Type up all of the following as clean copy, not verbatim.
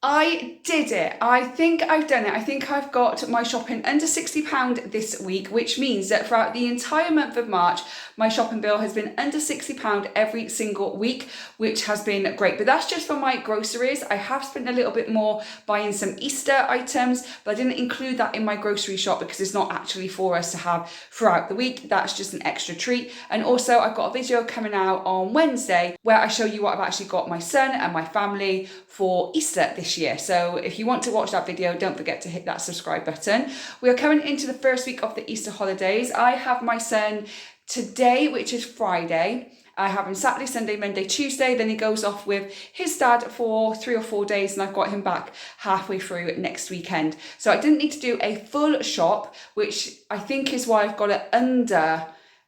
I did it. I think I've done it. I think I've got my shopping under £60 this week, which means that throughout the entire month of March, my shopping bill has been under £60 every single week, which has been great. But that's just for my groceries. I have spent a little bit more buying some Easter items, but I didn't include that in my grocery shop because it's not actually for us to have throughout the week. That's just an extra treat. And also I've got a video coming out on Wednesday where I show you what I've actually got my son and my family for Easter this year. So if you want to watch that video, don't forget to hit that subscribe button. We are coming into the first week of the Easter holidays. I have my son today, which is Friday. I have him Saturday, Sunday, Monday, Tuesday. Then he goes off with his dad for 3 or 4 days, and I've got him back halfway through next weekend. So I didn't need to do a full shop, which I think is why I've got it under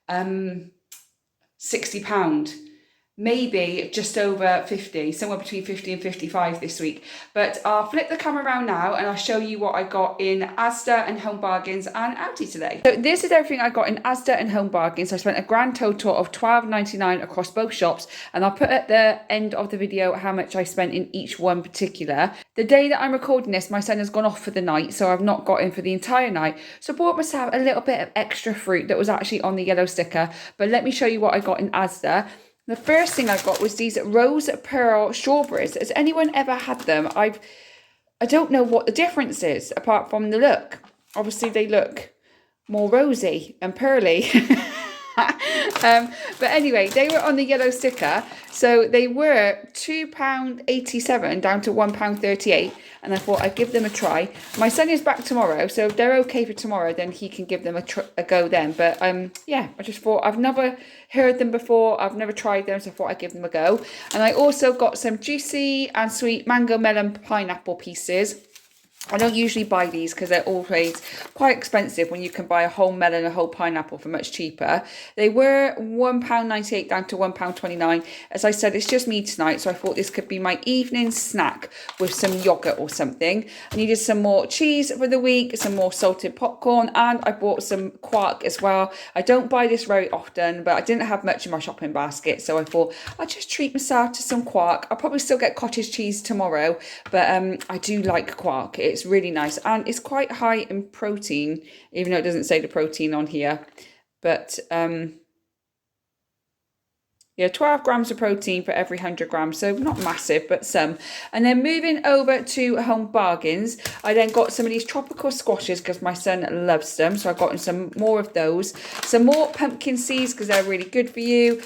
£60. Maybe just over 50, somewhere between 50 and 55 this week. But I'll flip the camera around now and I'll show you what I got in Asda and Home Bargains and Aldi today. So this is everything I got in Asda and Home Bargains. I spent a grand total of £12.99 across both shops, and I'll put at the end of the video how much I spent in each one particular. The day that I'm recording this, my son has gone off for the night, so I've not got him for the entire night. So I bought myself a little bit of extra fruit that was actually on the yellow sticker. But let me show you what I got in Asda. The first thing I got was these rose pearl strawberries. Has anyone ever had them? I don't know what the difference is apart from the look. Obviously they look more rosy and pearly. But anyway, they were on the yellow sticker. So they were £2.87 down to £1.38. And I thought I'd give them a try. My son is back tomorrow, so if they're okay for tomorrow, then he can give them a go then. But yeah, I just thought, I've never heard them before. I've never tried them, so I thought I'd give them a go. And I also got some juicy and sweet mango melon pineapple pieces. I don't usually buy these because they're always quite expensive when you can buy a whole melon and a whole pineapple for much cheaper. They were £1.98 down to £1.29. As I said, it's just me tonight, so I thought this could be my evening snack with some yogurt or something. I needed some more cheese for the week, some more salted popcorn, and I bought some quark as well. I don't buy this very often, but I didn't have much in my shopping basket, so I thought I'd just treat myself to some quark. I'll probably still get cottage cheese tomorrow, but I do like quark. It's really nice, and it's quite high in protein, even though it doesn't say the protein on here. But yeah, 12 grams of protein for every 100 grams, so not massive, but some. And then moving over to Home Bargains, I then got some of these tropical squashes because my son loves them, so I got him some more of those. Some more pumpkin seeds because they're really good for you.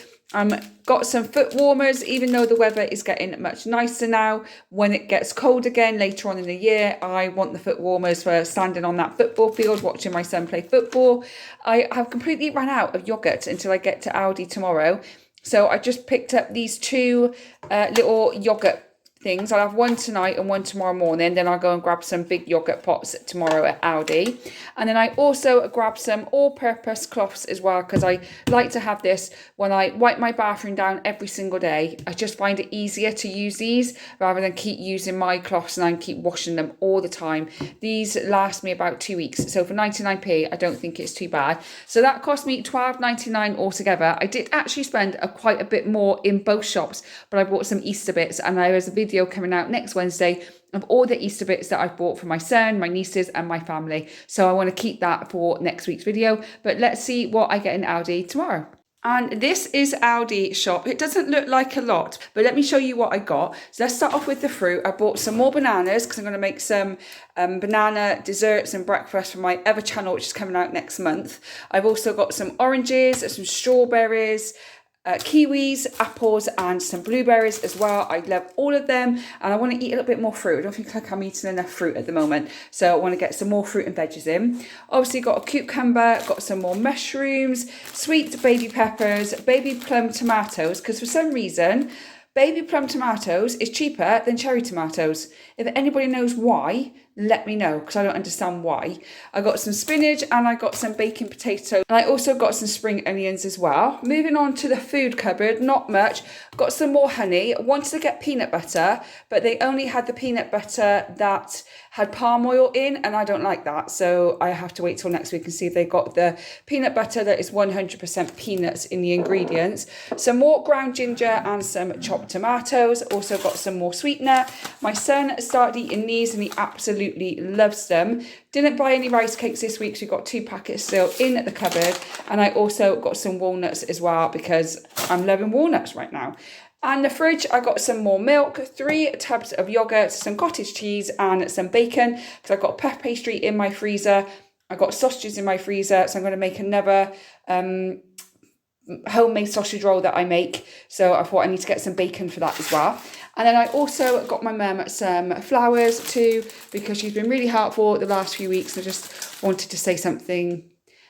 Got some foot warmers, even though the weather is getting much nicer now. When it gets cold again later on in the year, I want the foot warmers for standing on that football field watching my son play football. I have completely run out of yogurt until I get to Aldi tomorrow. So I just picked up these two little yogurt things. I'll have one tonight and one tomorrow morning. Then I'll go and grab some big yogurt pots tomorrow at Aldi. And then I also grabbed some all-purpose cloths as well, because I like to have this when I wipe my bathroom down every single day. I just find it easier to use these rather than keep using my cloths and I keep washing them all the time. These last me about 2 weeks. So for 99p, I don't think it's too bad. So that cost me £12.99 altogether. I did actually spend quite a bit more in both shops, but I bought some Easter bits, and there is a video coming out next Wednesday of all the Easter bits that I've bought for my son, my nieces and my family. So I want to keep that for next week's video. But let's see what I get in Aldi tomorrow. And this is Aldi shop. It doesn't look like a lot, but let me show you what I got. So let's start off with the fruit. I bought some more bananas because I'm going to make some banana desserts and breakfast for my other channel, which is coming out next month. I've also got some oranges, some strawberries, kiwis, apples and some blueberries as well. I love all of them, and I want to eat a little bit more fruit. I don't think like I'm eating enough fruit at the moment, so I want to get some more fruit and veggies in. Obviously got a cucumber, got some more mushrooms, sweet baby peppers, baby plum tomatoes, because for some reason baby plum tomatoes is cheaper than cherry tomatoes. If anybody knows why, let me know, because I don't understand why. I got some spinach and I got some baking potato, and I also got some spring onions as well. Moving on to the food cupboard, not much. Got some more honey. I wanted to get peanut butter, but they only had the peanut butter that had palm oil in, and I don't like that, so I have to wait till next week and see if they got the peanut butter that is 100% peanuts in the ingredients. Some more ground ginger and some chopped tomatoes. Also got some more sweetener. My son started eating these and he absolutely loves them. Didn't buy any rice cakes this week, so we've got 2 packets still in the cupboard. And I also got some walnuts as well, because I'm loving walnuts right now. And the fridge, I got some more milk, 3 tubs of yogurt, some cottage cheese and some bacon, because I've got puff pastry in my freezer. I've got sausages in my freezer, so I'm going to make another homemade sausage roll that I make. So I thought I need to get some bacon for that as well. And then I also got my mum some flowers too, because she's been really helpful the last few weeks. I just wanted to say something,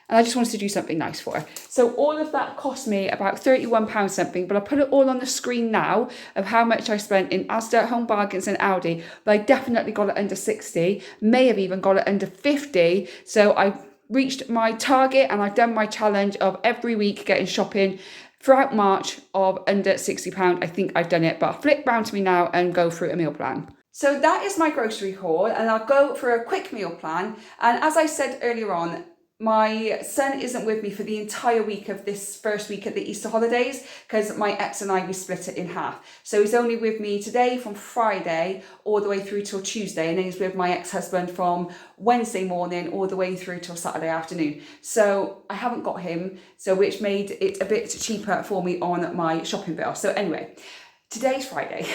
and I just wanted to do something nice for her. So all of that cost me about £31 something, but I'll put it all on the screen now of how much I spent in Asda, Home Bargains and Aldi. But I definitely got it under 60, may have even got it under 50. So I reached my target, and I've done my challenge of every week getting shopping throughout March of under £60. I think I've done it, but I'll flip round to me now and go through a meal plan. So that is my grocery haul, and I'll go for a quick meal plan. And as I said earlier on, my son isn't with me for the entire week of this first week at the Easter holidays, because my ex and I, we split it in half. So he's only with me today from Friday all the way through till Tuesday, and then he's with my ex-husband from Wednesday morning all the way through till Saturday afternoon. So I haven't got him, so which made it a bit cheaper for me on my shopping bill. So anyway, today's Friday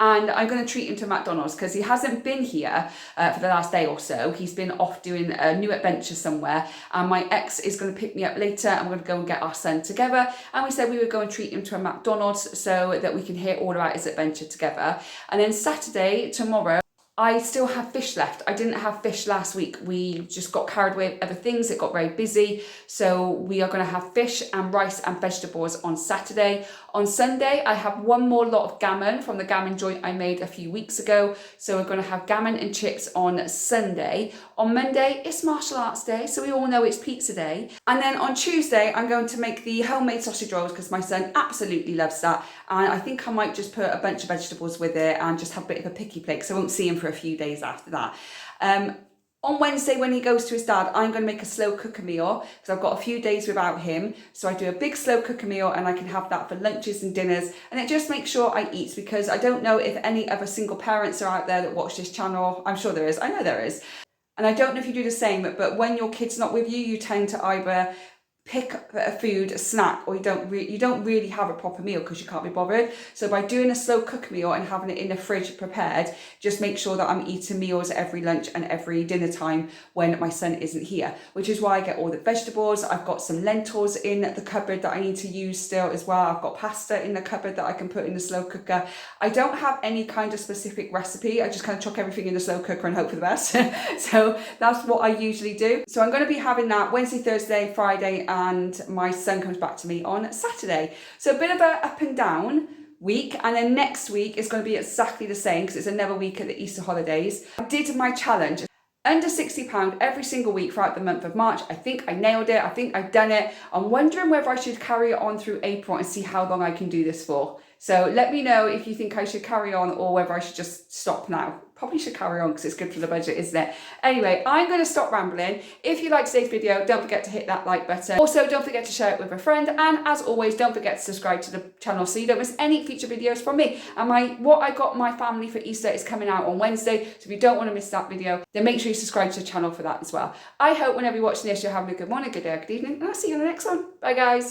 and I'm going to treat him to McDonald's, because he hasn't been here for the last day or so. He's been off doing a new adventure somewhere, and my ex is going to pick me up later, and we're going to go and get our son together. And we said we would go and treat him to a McDonald's so that we can hear all about his adventure together. And then Saturday, tomorrow, I still have fish left. I didn't have fish last week. We just got carried away with other things. It got very busy. So we are going to have fish and rice and vegetables on Saturday. On Sunday, I have one more lot of gammon from the gammon joint I made a few weeks ago. So we're going to have gammon and chips on Sunday. On Monday, it's martial arts day, so we all know it's pizza day. And then on Tuesday, I'm going to make the homemade sausage rolls, because my son absolutely loves that. And I think I might just put a bunch of vegetables with it and just have a bit of a picky plate, because I won't see him for a few days after that. On Wednesday, when he goes to his dad, I'm going to make a slow cooker meal, because I've got a few days without him. So I do a big slow cooker meal, and I can have that for lunches and dinners. And it just makes sure I eat, because I don't know if any other single parents are out there that watch this channel. I'm sure there is. I know there is. And I don't know if you do the same, but when your kid's not with you, you tend to either pick a food, a snack, or you don't really have a proper meal because you can't be bothered. So by doing a slow cook meal and having it in the fridge prepared, just make sure that I'm eating meals every lunch and every dinner time when my son isn't here, which is why I get all the vegetables. I've got some lentils in the cupboard that I need to use still as well. I've got pasta in the cupboard that I can put in the slow cooker. I don't have any kind of specific recipe. I just kind of chuck everything in the slow cooker and hope for the best. So that's what I usually do. So I'm going to be having that Wednesday, Thursday, Friday, and my son comes back to me on Saturday. So a bit of a up and down week, and then next week is going to be exactly the same, because it's another week at the Easter holidays. I did my challenge under £60 every single week throughout the month of March. I think I nailed it. I think I've done it. I'm wondering whether I should carry it on through April and see how long I can do this for. So let me know if you think I should carry on or whether I should just stop now. Probably should carry on because it's good for the budget, isn't it? Anyway, I'm going to stop rambling. If you liked today's video, don't forget to hit that like button. Also, don't forget to share it with a friend. And as always, don't forget to subscribe to the channel so you don't miss any future videos from me. And what I got my family for Easter is coming out on Wednesday. So if you don't want to miss that video, then make sure you subscribe to the channel for that as well. I hope whenever you're watching this, you're having a good morning, good day, good evening. And I'll see you on the next one. Bye, guys.